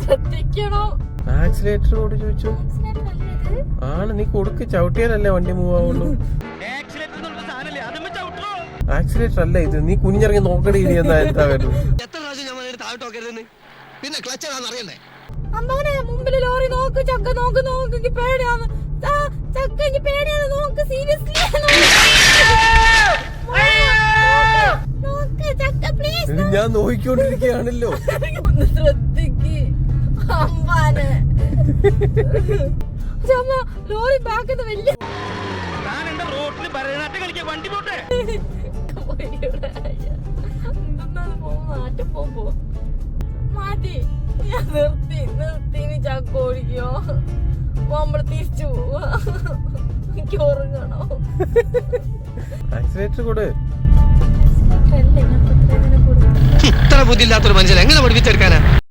ശ്രദ്ധിക്കണോ? Accelerator കൂടി ചോദിച്ചു. ആണ്, നീ കൊടുക്ക്, ചവിട്ടിയാലല്ലേ വണ്ടി മൂവ് ആവുള്ളൂ. ആക്സിലേറ്റർ അല്ല ഇത്, നീ കുനിഞ്ഞിറങ്ങി നോക്കണേ. ഇനി എന്താ വരുന്നത്? പിന്നെ ക്ലച്ച് അറിയണ്ടേ? അമ്മനെ മുമ്പിൽ ലോറി നോക്ക്, ചക്ക നോക്ക്, നോക്ക് പേടിയാണ്. ചക്ക എനിക്ക് പേടിയാണ്, നോക്ക് സീരിയസ്ലി നോക്ക് ചക്ക പ്ലീസ്. ഞാൻ നോക്കിക്കൊണ്ടിരിക്കുകയാണല്ലോ. ഒന്ന് ശ്രദ്ധിക്ക് അമ്പാനെ. ലോറി ബാക്കിൽ വലിയ മാറ്റി നിർത്തി ചക്ക ഓടിക്കോ. നമ്മള് തിരിച്ചു പോവാ. എനിക്ക് ഉറങ്ങണോ? ആക്സിലേറ്റർ കൂടെ. ഇത്ര ബുദ്ധിയില്ലാത്തൊരു മനുഷ്യൻ എങ്ങനെ പഠിപ്പിച്ചെടുക്കാനാ?